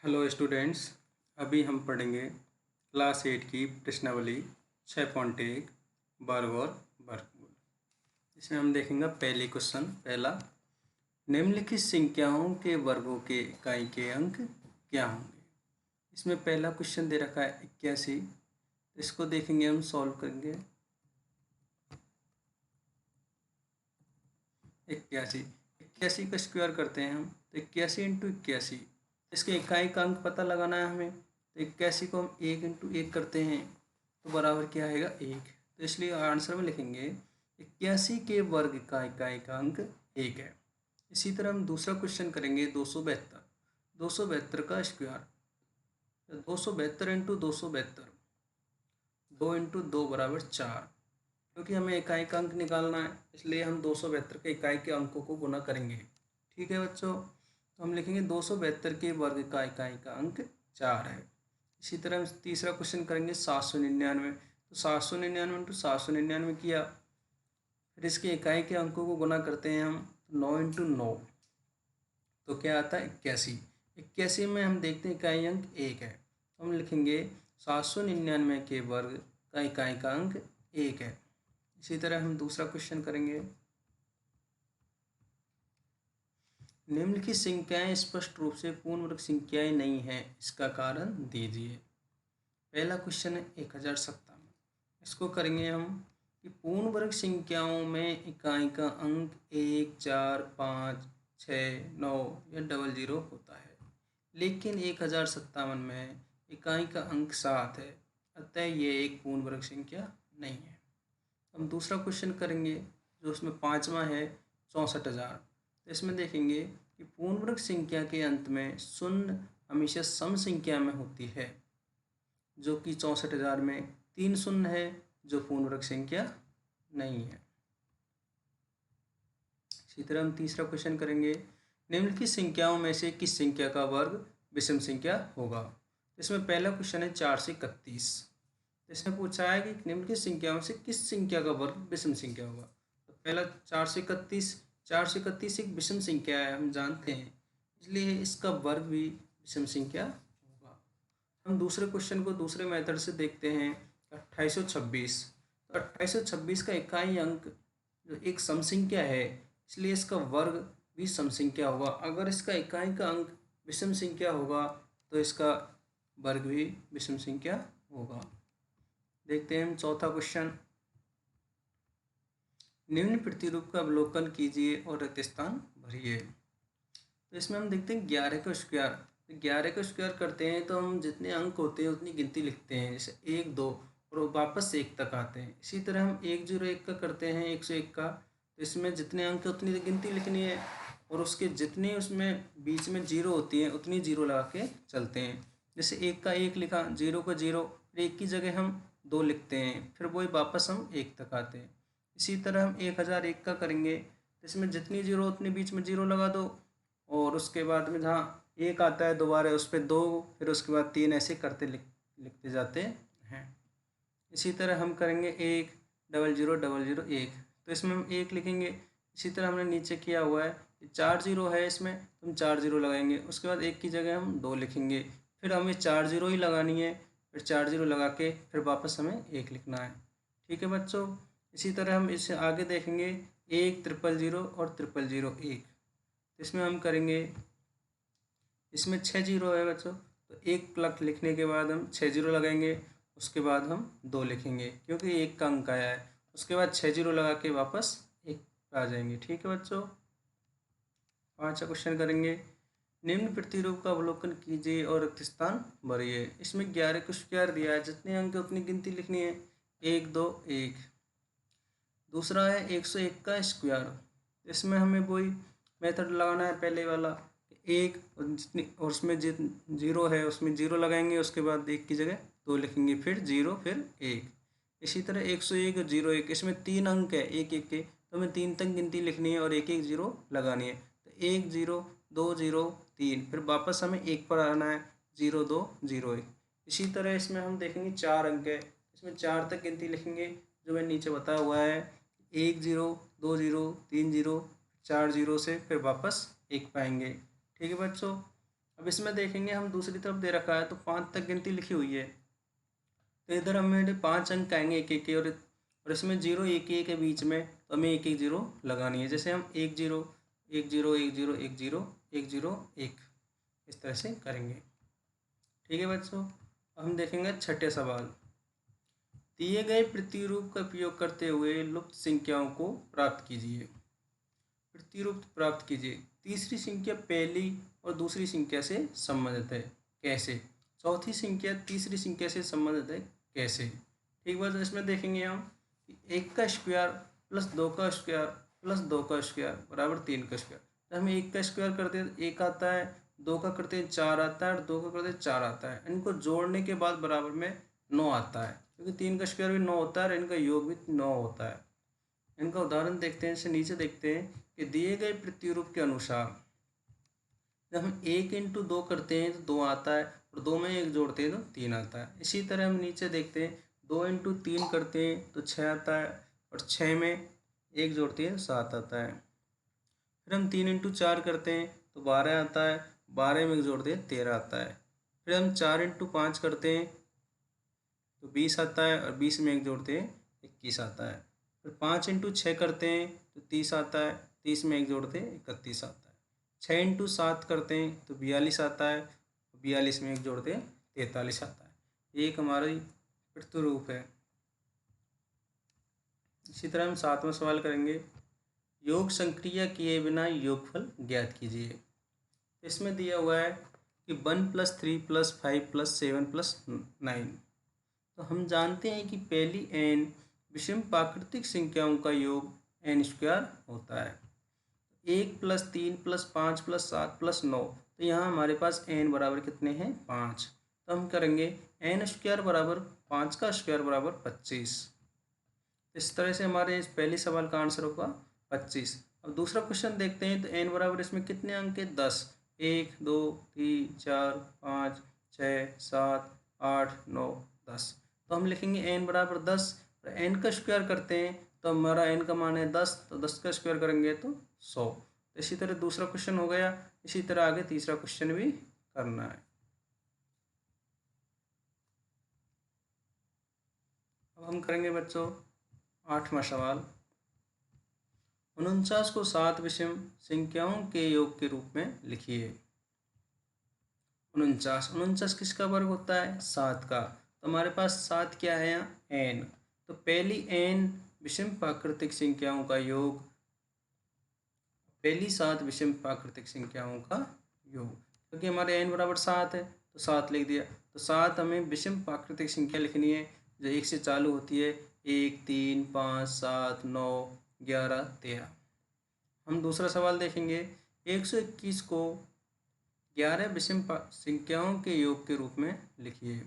Hello students. अभी हम पढ़ेंगे क्लास 8 की प्रश्नावली 6.1 वर्ग और वर्गमूल। इसमें हम देखेंगे पहली क्वेश्चन। पहला, निम्नलिखित संख्याओं के वर्गों के इकाई के अंक क्या होंगे। इसमें पहला क्वेश्चन दे रखा है 81। इसको देखेंगे, हम सॉल्व करेंगे। 81 का स्क्वायर करते हैं हम, तो 81 इंटू 81, इसके इकाई का अंक पता लगाना है हमें। तो 81 को हम 1 इंटू 1 करते हैं तो बराबर क्या आएगा 1। तो इसलिए आंसर में लिखेंगे 81 के वर्ग का इकाई का अंक 1 है। इसी तरह हम दूसरा क्वेश्चन करेंगे 272 का स्क्वायर। 272 इंटू 272, 2 इंटू 2 बराबर 4। क्योंकि हमें इकाई का अंक निकालना है, इसलिए हम 272 के इकाई के अंकों को गुना करेंगे। ठीक है बच्चों, तो हम लिखेंगे 272 के वर्ग का इकाई का अंक 4 है। इसी तरह हम तीसरा क्वेश्चन करेंगे 799। तो 799 इंटू 799 किया, फिर इसके इकाई के अंकों को गुना करते हैं हम। 9 इंटू 9, तो क्या आता है 81। 81 में हम देखते हैं इकाई अंक 1 है, तो हम लिखेंगे 799 के वर्ग का इकाई का अंक 1 है। इसी तरह हम दूसरा क्वेश्चन करेंगे। निम्नलिखित संख्याएं स्पष्ट रूप से पूर्ण वर्ग संख्याएं नहीं हैं, इसका कारण दीजिए। पहला क्वेश्चन है 1057। इसको करेंगे हम कि पूर्ण वर्ग संख्याओं में इकाई का अंक 1, 4, 5, 6, 9 या 00 होता है, लेकिन 1057 में इकाई का अंक 7 है, अतः ये एक पूर्ण वर्ग संख्या नहीं है। हम दूसरा क्वेश्चन करेंगे जो उसमें पाँचवा है 64,000। तो इसमें देखेंगे कि पूर्ण वर्ग संख्या के अंत में शून्य हमेशा सम संख्या में होती है, जो कि 64,000 में 3 शून्य है, जो पूर्ण वर्ग संख्या नहीं है। इसी तरह हम तीसरा क्वेश्चन करेंगे, निम्नलिखित संख्याओं में से किस संख्या का वर्ग विषम संख्या होगा। इसमें पहला क्वेश्चन है 4 से 31। इसमें पूछा है कि निम्नलिखित संख्याओं से किस संख्या का वर्ग विषम संख्या होगा। तो पहला 4 से 31 एक विषम संख्या है, हम जानते हैं, इसलिए इसका वर्ग भी विषम संख्या होगा। हम दूसरे क्वेश्चन को दूसरे मेथड से देखते हैं। 2826। तो 2826 का इकाई अंक जो एक सम संख्या है, इसलिए इसका वर्ग भी सम संख्या होगा। अगर इसका इकाई का अंक विषम संख्या होगा तो इसका वर्ग भी विषम संख्या होगा। देखते हैं हम चौथा क्वेश्चन। निम्न प्रतिरूप का अवलोकन कीजिए और रिक्त स्थान भरिए। तो इसमें हम देखते हैं 11 का स्क्वायर। 11 का स्क्वायर करते हैं तो हम जितने अंक होते हैं उतनी गिनती लिखते हैं, जैसे 1, 2 और वापस 1 तक आते हैं। इसी तरह हम 101 का करते हैं, 101 का, तो इसमें जितने अंक उतनी गिनती लिखनी है, और उसके जितनी उसमें बीच में जीरो होती है उतनी जीरो लगा के चलते हैं। जैसे 1 का 1 लिखा, 0 का 0, फिर 1 की जगह हम 2 लिखते हैं, फिर वही वापस हम 1 तक आते हैं। इसी तरह हम 1001 का करेंगे, इसमें जितनी जीरो उतनी बीच में जीरो लगा दो, और उसके बाद में जहाँ 1 आता है दोबारा उस पर 2, फिर उसके बाद 3, ऐसे करते लिखते जाते हैं। इसी तरह हम करेंगे 1, 00, 00, 1, तो इसमें हम 1 लिखेंगे। इसी तरह हमने नीचे किया हुआ है, 4 जीरो है इसमें, तो हम 4 जीरो लगाएंगे, उसके बाद 1 की जगह हम 2 लिखेंगे, फिर हमें 4 जीरो ही लगानी है, फिर 4 जीरो लगा के फिर वापस हमें 1 लिखना है। ठीक है बच्चों, इसी तरह हम इससे आगे देखेंगे 1, 000 और 000, इसमें हम करेंगे, इसमें 6 जीरो है बच्चों, तो 1 प्लस लिखने के बाद हम 6 जीरो लगाएंगे, उसके बाद हम 2 लिखेंगे क्योंकि 1 का अंक आया है, उसके बाद 6 जीरो लगा के वापस 1 पे आ जाएंगे। ठीक है बच्चों, पाँचवा क्वेश्चन करेंगे, निम्न प्रतिरूप का अवलोकन कीजिए और रिक्त स्थान भरिए। इसमें 11 का स्क्वायर दिया है, जितने अंक उतनी गिनती लिखनी है, 1, 2, 1। दूसरा है 101 का स्क्वायर, इसमें हमें वही मेथड लगाना है पहले वाला, 1 और उसमें जीरो है उसमें जीरो लगाएंगे, उसके बाद 1 की जगह 2 लिखेंगे, फिर 0, फिर 1। इसी तरह 101 और 01, इसमें 3 अंक है 1, 1 के, तो हमें 3 तक गिनती लिखनी है और 1, 1 जीरो लगानी है। तो 1, 0, 2, 0, 3, फिर वापस हमें 1 पर आना है, 0, 2, 0, 1। इसी तरह इसमें हम देखेंगे 4 अंक है, इसमें 4 तक गिनती लिखेंगे, जो मैं नीचे बताया हुआ है, 1, 0, 2, 0, 3, 0, 4 जीरो से फिर वापस 1 पाएंगे। ठीक है बच्चों, अब इसमें देखेंगे हम दूसरी तरफ दे रखा है तो 5 तक गिनती लिखी हुई है, तो इधर हमें 5 अंक आएंगे एक एक के, और इसमें जीरो एक एक के बीच में, तो हमें एक एक जीरो लगानी है। जैसे हम 1 0 1 0 1 0 1 0 1 0 1 इस तरह से करेंगे। ठीक है बच्चों, अब हम देखेंगे छठे सवाल। दिए गए प्रतिरूप का उपयोग करते हुए लुप्त संख्याओं को प्राप्त कीजिए। प्रतिरूप प्राप्त कीजिए। तीसरी संख्या पहली और दूसरी संख्या से संबंधित है, कैसे? चौथी संख्या तीसरी संख्या से संबंधित है, कैसे? ठीक बात, इसमें देखेंगे हम कि 1 का स्क्वायर प्लस 2 का स्क्वायर प्लस 2 का स्क्वायर बराबर 3 का स्क्वायर। तो हमें 1 का स्क्वायर करते हैं 1 आता है, 2 का करते हैं 4 आता है, और 2 का करते हैं 4 आता है। इनको जोड़ने के बाद बराबर में 9 आता है, क्योंकि 3 का स्क्वायर भी 9 होता है और इनका योग भी 9 होता है। इनका उदाहरण देखते हैं, इसे नीचे देखते हैं कि दिए गए प्रतिरूप के अनुसार जब हम 1 इंटू 2 करते हैं तो 2 आता है, और 2 में 1 जोड़ते हैं तो 3 आता है। इसी तरह हम नीचे देखते हैं 2 इंटू 3 करते हैं तो 6 आता है, और 6 में 1 जोड़ते हैं 7 आता है। फिर हम 3 इंटू 4 करते हैं तो 12 आता है, 12 में 1 जोड़ते हैं 13 आता है। फिर हम 4 इंटू 5 करते हैं तो 20 आता है, और 20 में 1 जोड़ते हैं 21 आता है। फिर 5 इंटू 6 करते हैं तो 30 आता है, 30 में 1 जोड़ते हैं 31 आता है। 6 इंटू 7 करते हैं तो 42 आता है, 42 में 1 जोड़ते हैं 43 आता है। एक हमारी प्रतिरूप है। इसी तरह हम 7वां सवाल करेंगे। योग संक्रिया किए बिना योगफल ज्ञात कीजिए। इसमें दिया हुआ है कि 1 + 3 + 5 + 7 + 9। तो हम जानते हैं कि पहली n विषम प्राकृतिक संख्याओं का योग n² होता है। 1 + 3 + 5 + 7 + 9, तो यहाँ हमारे पास n बराबर कितने हैं? 5। तो हम करेंगे n² बराबर 5 का स्क्वायर बराबर 25। इस तरह से हमारे इस पहले सवाल का आंसर होगा 25। अब दूसरा क्वेश्चन देखते हैं, तो n बराबर इसमें कितने अंक है? 10। 1 2 3 4 5 6 7 8 9 10। तो हम लिखेंगे n बराबर 10, और n का स्क्वायर करते हैं तो हमारा n का मान है 10, तो 10 का स्क्वायर करेंगे तो 100। तो इसी तरह दूसरा क्वेश्चन हो गया। इसी तरह आगे तीसरा क्वेश्चन भी करना है। अब हम करेंगे बच्चों 8वां सवाल। 49 को 7 विषम संख्याओं के योग के रूप में लिखिए। 49 किसका वर्ग होता है? 7 का। तो हमारे पास 7 क्या है यहाँ? n। तो पहली n विषम प्राकृतिक संख्याओं का योग, पहली 7 विषम प्राकृतिक संख्याओं का योग, क्योंकि हमारे n बराबर 7 है तो 7 लिख दिया। तो 7 हमें विषम प्राकृतिक संख्या लिखनी है जो 1 से चालू होती है। 1 3 5 7 9 11 13। हम दूसरा सवाल देखेंगे। 121 को 11 विषम संख्याओं के योग के रूप में लिखिए।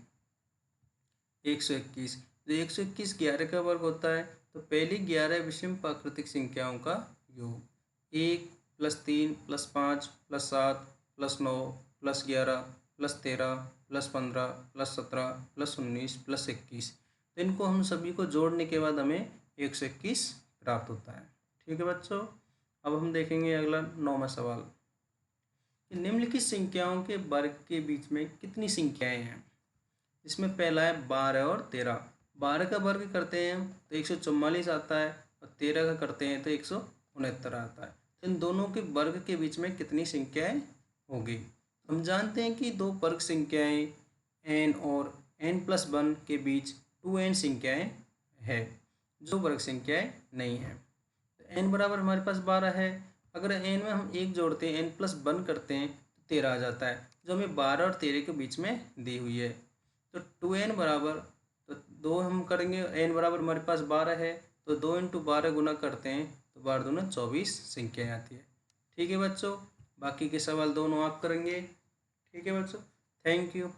121, तो 121 11 का वर्ग होता है, तो पहली 11 विषम प्राकृतिक संख्याओं का योग। 1 + 3 + 5 + 7 + 9 + 11 + 13 + 15 + 17 + 19 + 21। तो इनको हम सभी को जोड़ने के बाद हमें 121 प्राप्त होता है। ठीक है बच्चों, अब हम देखेंगे अगला 9वां सवाल। निम्नलिखित संख्याओं के वर्ग के बीच में कितनी संख्याएं हैं? इसमें पहला है 12 और 13। 12 का वर्ग करते हैं तो 144 आता है, और 13 का करते हैं तो 169 आता है। तो इन दोनों के वर्ग के बीच में कितनी संख्याएं होगी? हम जानते हैं कि दो वर्ग संख्याएं n और n+1 के बीच 2n संख्याएं है, जो वर्ग संख्याएं नहीं है। तो n बराबर हमारे पास 12 है। अगर n में हम 1 जोड़ते हैं, n+1 करते हैं तो 13 आ जाता है, जो हमें 12 और 13 के बीच में दी हुई है। तो 2n बराबर, तो 2 हम करेंगे, n बराबर हमारे पास 12 है, तो 2 × 12 गुना करते हैं तो 12 दूना 24 संख्याएँ आती है। ठीक है बच्चों, बाकी के सवाल दोनों आप करेंगे। ठीक है बच्चों, थैंक यू।